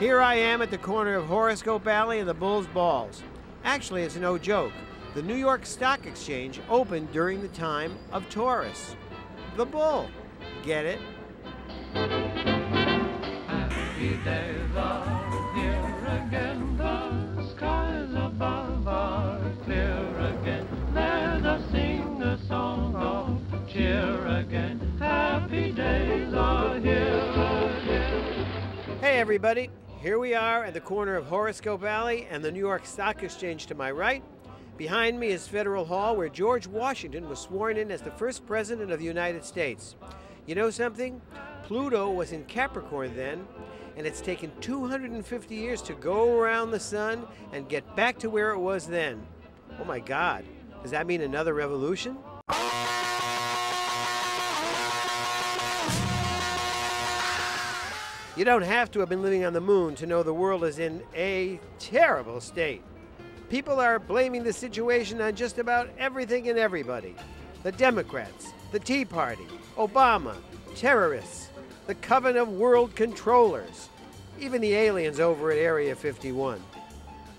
Here I am at the corner of Horoscope Alley and the Bull's Balls. Actually, it's no joke. The New York Stock Exchange opened during the time of Taurus. The bull. Get it? Happy days are here again. The skies above are clear again. Let us sing a song of cheer again. Happy days are here again. Hey everybody, here we are at the corner of Horoscope Alley and the New York Stock Exchange to my right. Behind me is Federal Hall, where George Washington was sworn in as the first president of the United States. You know something? Pluto was in Capricorn then, and it's taken 250 years to go around the sun and get back to where it was then. Oh my God, does that mean another revolution? You don't have to have been living on the moon to know the world is in a terrible state. People are blaming the situation on just about everything and everybody. The Democrats, the Tea Party, Obama, terrorists, the Coven of World Controllers, even the aliens over at Area 51.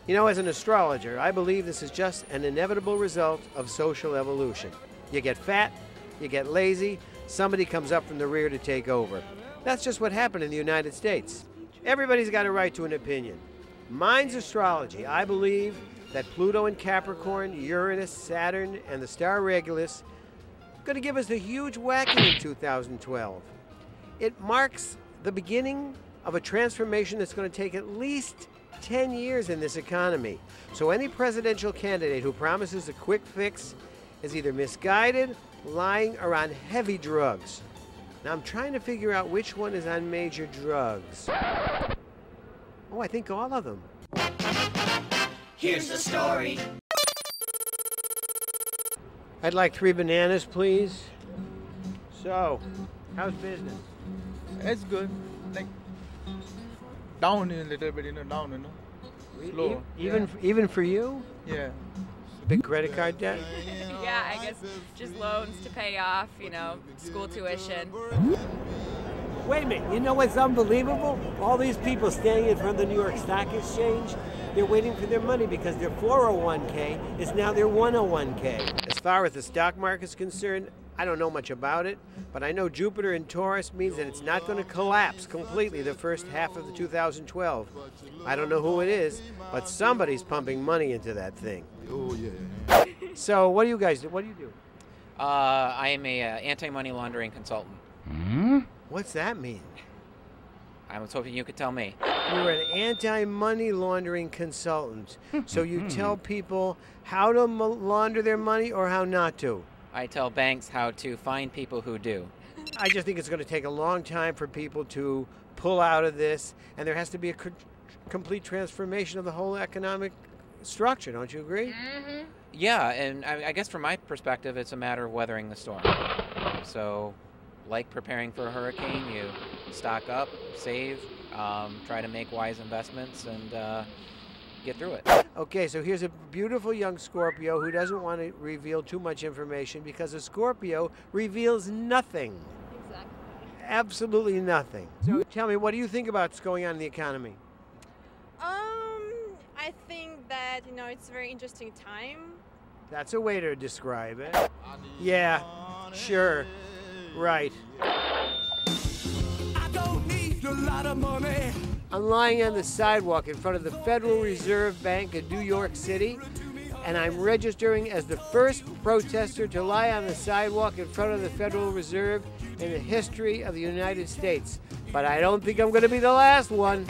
You know, as an astrologer, I believe this is just an inevitable result of social evolution. You get fat, you get lazy, somebody comes up from the rear to take over. That's just what happened in the United States. Everybody's got a right to an opinion. Mine's astrology. I believe that Pluto in Capricorn, Uranus, Saturn, and the star Regulus are going to give us a huge whacking in 2012. It marks the beginning of a transformation that's going to take at least 10 years in this economy. So any presidential candidate who promises a quick fix is either misguided, lying, or on heavy drugs. Now I'm trying to figure out which one is on major drugs. Oh, I think all of them. Here's the story. I'd like 3 bananas, please. So, how's business? It's good. Like down a little bit, down, slow. Even for you? Yeah. Big credit card debt? Yeah, I guess just loans to pay off, school tuition. Wait a minute, you know what's unbelievable? All these people standing in front of the New York Stock Exchange, they're waiting for their money because their 401k is now their 101k. As far as the stock market's concerned, I don't know much about it, but I know Jupiter in Taurus means that it's not going to collapse completely the first half of 2012. I don't know who it is, but somebody's pumping money into that thing. Oh yeah. So what do you guys do? What do you do? I am a anti-money laundering consultant. What's that mean? I was hoping you could tell me. You're an anti-money laundering consultant. So you tell people how to launder their money or how not to? I tell banks how to find people who do. I just think it's going to take a long time for people to pull out of this, and there has to be a complete transformation of the whole economic structure. Don't you agree? Mm-hmm. Yeah, and I guess from my perspective, it's a matter of weathering the storm. So, like preparing for a hurricane, you stock up, save, try to make wise investments, and get through it. Okay, so here's a beautiful young Scorpio who doesn't want to reveal too much information because a Scorpio reveals nothing. Exactly. Absolutely nothing. So tell me, what do you think about what's going on in the economy? I think that, it's a very interesting time. That's a way to describe it. Yeah, sure, right. I don't need a lot of money. I'm lying on the sidewalk in front of the Federal Reserve Bank in New York City, and I'm registering as the first protester to lie on the sidewalk in front of the Federal Reserve in the history of the United States. But I don't think I'm going to be the last one.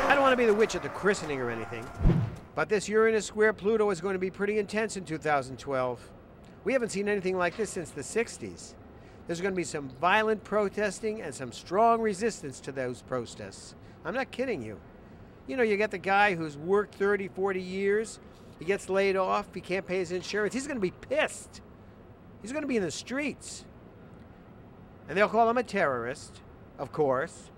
I don't want to be the witch at the christening or anything, but this Uranus square Pluto is going to be pretty intense in 2012. We haven't seen anything like this since the 60s. There's going to be some violent protesting and some strong resistance to those protests. I'm not kidding you. You get the guy who's worked 30, 40 years, he gets laid off, he can't pay his insurance, he's going to be pissed. He's going to be in the streets. And they'll call him a terrorist, of course.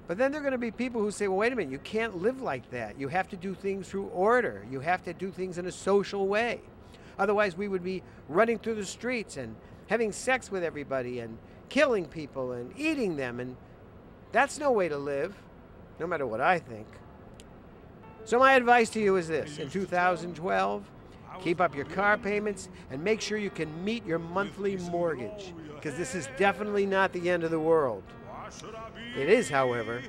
But then there are going to be people who say, well, wait a minute, you can't live like that. You have to do things through order. You have to do things in a social way. Otherwise, we would be running through the streets and having sex with everybody and killing people and eating them, and that's no way to live, no matter what I think. So my advice to you is this: in 2012, keep up your car payments and make sure you can meet your monthly mortgage, because this is definitely not the end of the world. It is, however,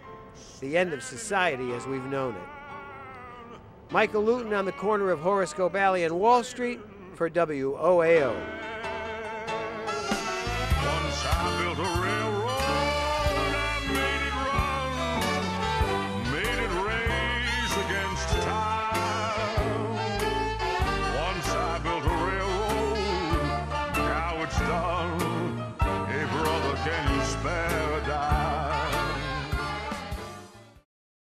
the end of society as we've known it. Michael Lutin on the corner of Horoscope Alley and Wall Street for WOAO.